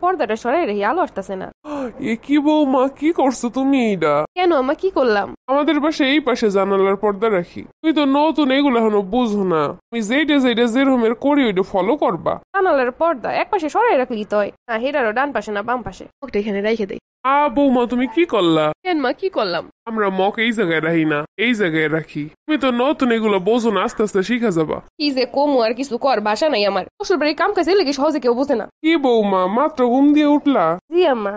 পর্দাটা সরাই রেখে আলো আসতেছে না। এ কি বৌমা, কি করছো তুমি এইটা? কেন আম্মা, কি করলাম? আমাদের পাশে এই পাশে জানালার পর্দা রাখি, তুমি তো নতুন, এগুলো এখনো বুঝো না। তুমি যেটা যেটা যেরকমের করি ওইটা ফলো করবা। জানালার পর্দা এক পাশে সরাই রাখলি তো হয় না, হেটারও ডান পাশে না বাম পাশে, ওটা এখানে রেখে দেই। বৌমা তুমি কি করলা? কেন মা, কি করলাম? আমরা মক এই জায়গায় রাখি না, এই জায়গায় রাখি। তুমি তো নতুন, এগুলো বোঝো না, আস্তে আস্তে শিখা যাবা। কি যে কমু আর কিছু কর বাসা নাই আমার, শ্বশুর বাড়ির কাম কাজ লেগে সহজে কেউ বোঝে না। কি বৌমা, মাত্র ঘুম দিয়ে উঠলা? জি আম্মা।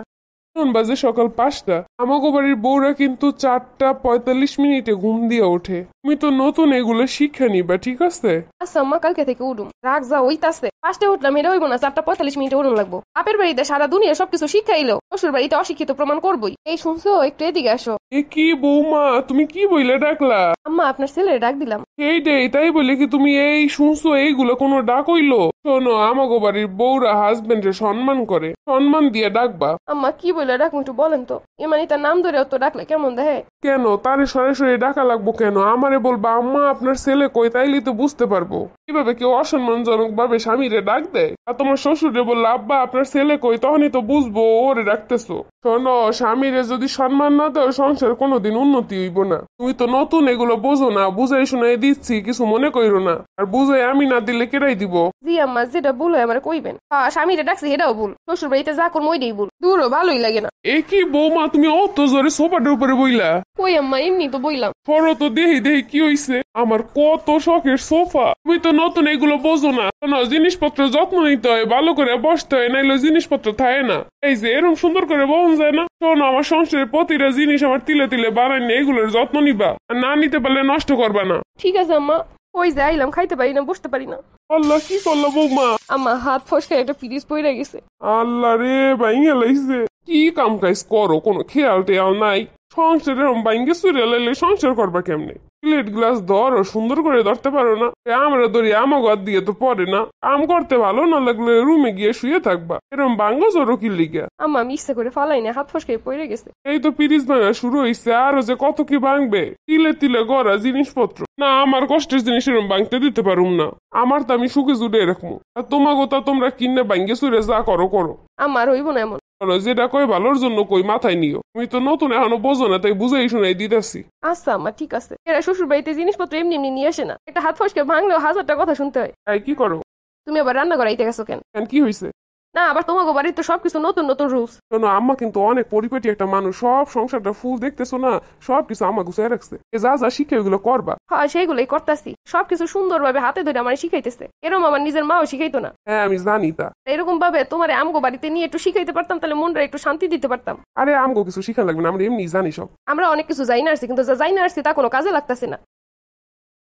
এখন বাজে সকাল 5টা। আমাগো বাড়ির বউরা কিন্তু 4:45 ঘুম দিয়ে ওঠে। তুমি তো নতুন, এগুলো শিক্ষা নিবা, ঠিক আছে? আচ্ছা আম্মা, কালকে থেকে উঠুম। রাগ যা হইতাছে, 5টায় উঠলাম এটা হইব না, 4:45 উঠুন লাগবো। বাপের বাড়িতে সারা দুনিয়া সবকিছু শিখাইলো, শ্বশুর বাড়িতে অশিক্ষিত প্রমাণ করবই। এই শুনছো, একটু এদিকে আসো। এ কি বৌমা, তুমি কি বইলে ডাকলা? আম্মা, আপনার ছেলের ডাক দিলাম। এইটাই, তাই বলে কি তুমি এই শুনছো এইগুলো কোনো ডাক হইলো? শোনো, আমাগো বাড়ির বউরা হাজবেন্ডের সম্মান করে, সম্মান দিয়ে ডাকবা। আম্মা, কি বলে ডাকুন একটু বলেন তো? এমানি তার নাম ধরেও তো ডাকলে কেমন দেখে? কেন তারে সরাসরি ডাকা লাগবো কেন? আমারে বলবা আম্মা আপনার ছেলে কই, তাইলে তো বুঝতে পারবো। কিভাবে কেউ অসম্মানজনক ভাবে স্বামীরে ডাক দেয়। আর তোমার শ্বশুরে বললো আব্বা আপনার ছেলে কই, তখনই তো বুঝবো ওরে ডাকতেছো। শোনো, স্বামীরে যদি সম্মান না দাও সংসার কোনোদিন উন্নতি হইব না। তুমি তো নতুন, এগুলো বোঝো না, বুঝাই শুনাই দিচ্ছি, কিছু মনে কইরো না। আর বুঝাই আমি না দিলে কেরাই দিব? জি আম্মা, যেটা ভুল হয় আমার কইবেন। হ্যাঁ, স্বামীরে ডাকছি এটাও ভুল, শ্বশুর বাড়িতে যা করবো ওইটাই ভুল। দূরও ভালোই লাগে না। এ কি বৌমা, তুমি অত জোরে সোফাটার উপরে বইলা? কই আম্মা, এমনি তো বইলাম। সরো তো দেহি দেহি কি হইছে। আমার কত শখের সোফা, তুমি তো নতুন, এগুলো বোঝো না। শোনো, জিনিসপত্র যত্ন নিতে হয়, ভালো করে বসতে হয়, নাইলে জিনিসপত্র থাকে না। এই যে এরকম সুন্দর করে বহন যায় না। শোনো, আমার সংসারের প্রতিটা জিনিস আমার তিলে তিলে বানাই, এগুলোর যত্ন নিবা, আর না নিতে পারলে নষ্ট করবা না। ঠিক আছে আম্মা। ওই যে আইলাম, খাইতে পারি না, বসতে পারি না। আল্লাহ, কি করলো বৌমা? আম্মা, হাত ফসকে একটা পিরিচ পইরা গেছে। আল্লাহ রে, ভাইঙ্গা লাইছে। কি কাম কাজ করো, কোনো খেয়াল টেয়াল নাই। সংসার এরকম ভাইঙ্গে চুরে লাইলে সংসার করবা কেমনে? প্লেট গ্লাস ধরো, সুন্দর করে ধরতে পারো না? আমরা ধরি, আমা ঘর দিয়ে তো পরে না। কাম করতে ভালো না লাগলে রুমে গিয়ে শুয়ে থাকবা, এরকম ভাঙ্গো জোরো কি লিগা? আম্মা, আমি ইচ্ছা করে ফালাই না, হাত ফসকে পইরা গেছে। এই তো পিরিচ ভাঙা শুরু হইছে, আরো যে কত কি ভাঙবে। তিলে তিলে গড়া জিনিসপত্র না, আমার কষ্টের জিনিস এরকম ভাঙতে দিতে পারুম না। আমার তো আমি সুখে জুড়ে রাখবো, আর তোমাকে তা তোমরা কিনে ভাঙ্গে চুরে যা করো করো। আমার হইব না এমন। যেটা কই ভালোর জন্য কই, মাথায় নিও। তুমি তো নতুন, এখনো বোঝো না, তাই বুঝাই শুনাই দিতেছি। আচ্ছা আম্মা, ঠিক আছে। এরা শ্বশুর বাড়িতে জিনিসপত্র এমনি এমনি নিয়ে আসে না, একটা হাত ফসকে ভাঙলেও 1000টা কথা শুনতে হয়। তাই কি করো? তুমি আবার রান্না করাইতে গেছো কেন? কেন, কি হয়েছে? না, আবার তোমাকে বাড়িতে তো সবকিছু নতুন নতুন রুলস। শোনো, আম্মা কিন্তু অনেক পরিপাটি একটা মানুষ, সব সংসারটা ফুল দেখতেছো না, সবকিছু আম্মা গুছাই রাখছে। যা যা শিখে ওগুলো করবা। হ্যাঁ, সেইগুলোই করতেছি, সবকিছু সুন্দরভাবে হাতে ধরে আমার শিখাইতেছে। এরকম আমার নিজের মাও শিখাইতো না। হ্যাঁ, আমি জানি তা। এরকম ভাবে তোমার আমগো বাড়িতে নিয়ে একটু শিখাইতে পারতাম, তাহলে মনটা একটু শান্তি দিতে পারতাম। আরে আমগো কিছু শিখা লাগবে না, আমরা এমনি জানি সব। আমরা অনেক কিছু জানি না আসছি, কিন্তু যা জানি না আসছি তা কোনো কাজে লাগতেছে না।